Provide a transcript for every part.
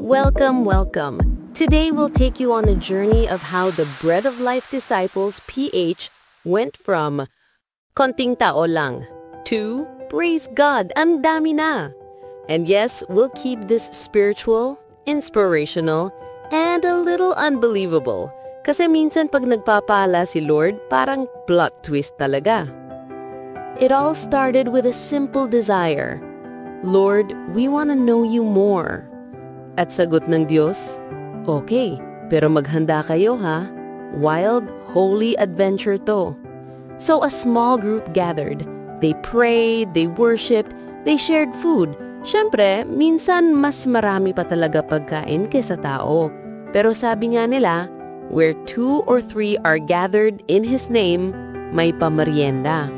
Welcome, welcome. Today we'll take you on a journey of how the Bread of Life Disciples PH went from konting tao lang to praise God, ang dami na. And yes, we'll keep this spiritual, inspirational, and a little unbelievable. Kasi minsan pag nagpapala si Lord, parang plot twist talaga. It all started with a simple desire. Lord, we want to know you more. At sagot ng Diyos, okay, pero maghanda kayo ha. Wild, holy adventure to. So a small group gathered. They prayed, they worshipped, they shared food. Siyempre, minsan mas marami pa talaga pagkain kaysa tao. Pero sabi nga nila, where 2 or 3 are gathered in His name, may pamerienda.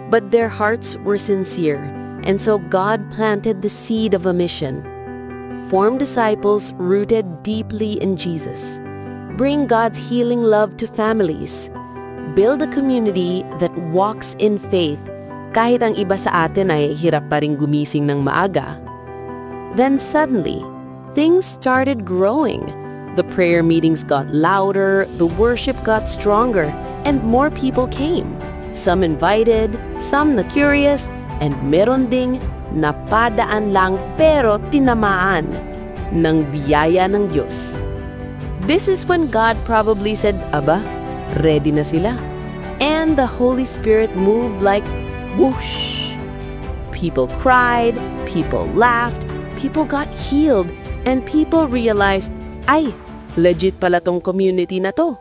But their hearts were sincere, and so God planted the seed of a mission. Form disciples rooted deeply in Jesus. Bring God's healing love to families. Build a community that walks in faith kahit ang iba sa atin ay hirap pa ring gumising ng maaga. Then suddenly, things started growing. The prayer meetings got louder, the worship got stronger, and more people came. Some invited, some na curious, and meron ding napadaan lang pero tinamaan ng biyaya ng Diyos. This is when God probably said, aba, ready na sila. And the Holy Spirit moved like whoosh. People cried, people laughed, people got healed, and people realized, ay, legit pala tong community na to.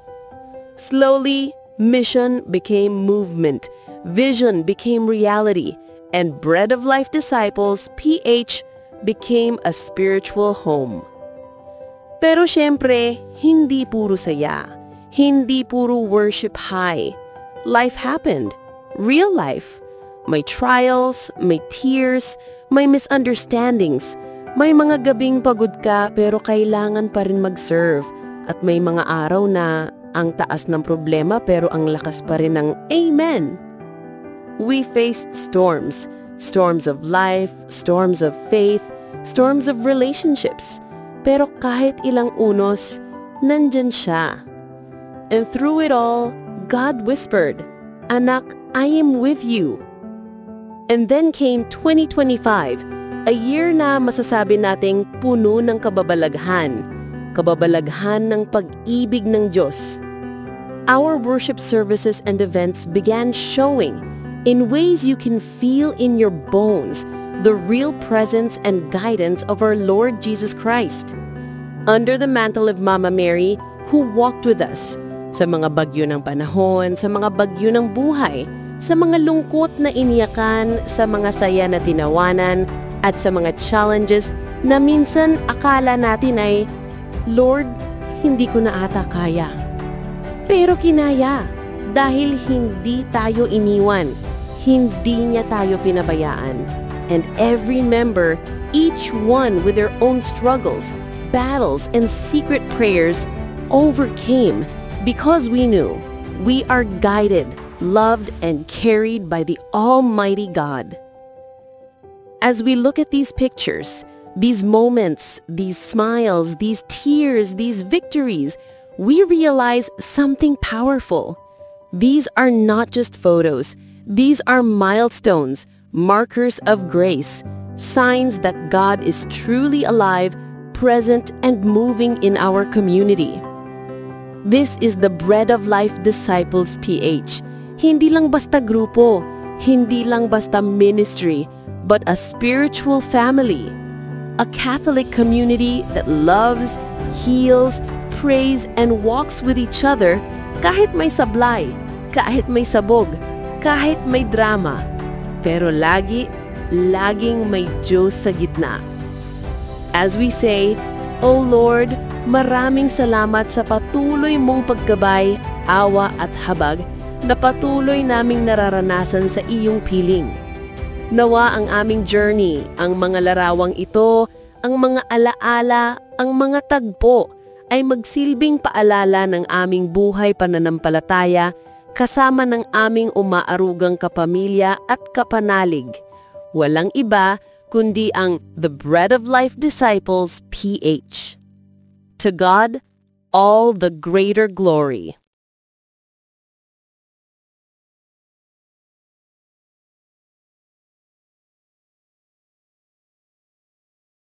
Slowly, mission became movement, vision became reality, and Bread of Life Disciples PH became a spiritual home. Pero syempre, hindi puro saya, hindi puro worship high. Life happened, real life. May trials, may tears, may misunderstandings, may mga gabing pagod ka pero kailangan pa rin mag-serve. At may mga araw na ang taas ng problema pero ang lakas pa rin ng Amen. We faced storms, storms of life, storms of faith, storms of relationships. Pero kahit ilang unos, nandyan siya. And through it all, God whispered, Anak, I am with you. And then came 2025, a year na masasabi nating puno ng kababalaghan. Kababalaghan ng pag-ibig ng Diyos. Our worship services and events began showing in ways you can feel in your bones the real presence and guidance of our Lord Jesus Christ. Under the mantle of Mama Mary, who walked with us sa mga bagyo ng panahon, sa mga bagyo ng buhay, sa mga lungkot na iniyakan, sa mga saya na tinawanan, at sa mga challenges na minsan akala natin ay, Lord, hindi ko na ata kaya. Pero kinaya dahil hindi tayo iniwan. Hindi niya tayo pinabayaan. And every member, each one with their own struggles, battles, and secret prayers, overcame because we knew we are guided, loved, and carried by the Almighty God. As we look at these pictures, these moments, these smiles, these tears, these victories, we realize something powerful. These are not just photos. These are milestones, markers of grace, signs that God is truly alive, present, and moving in our community. This is the Bread of Life Disciples PH. Hindi lang basta grupo, hindi lang basta ministry, but a spiritual family. A Catholic community that loves, heals, prays, and walks with each other kahit may sablay, kahit may sabog, kahit may drama, pero laging may Diyos sa gitna. As we say, O Lord, maraming salamat sa patuloy mong paggabay, awa at habag na patuloy naming nararanasan sa iyong piling. Nawa ang aming journey, ang mga larawang ito, ang mga alaala, ang mga tagpo ay magsilbing paalala ng aming buhay pananampalataya kasama ng aming umaarugang kapamilya at kapanalig. Walang iba kundi ang The Bread of Life Disciples PH. To God, all the greater glory.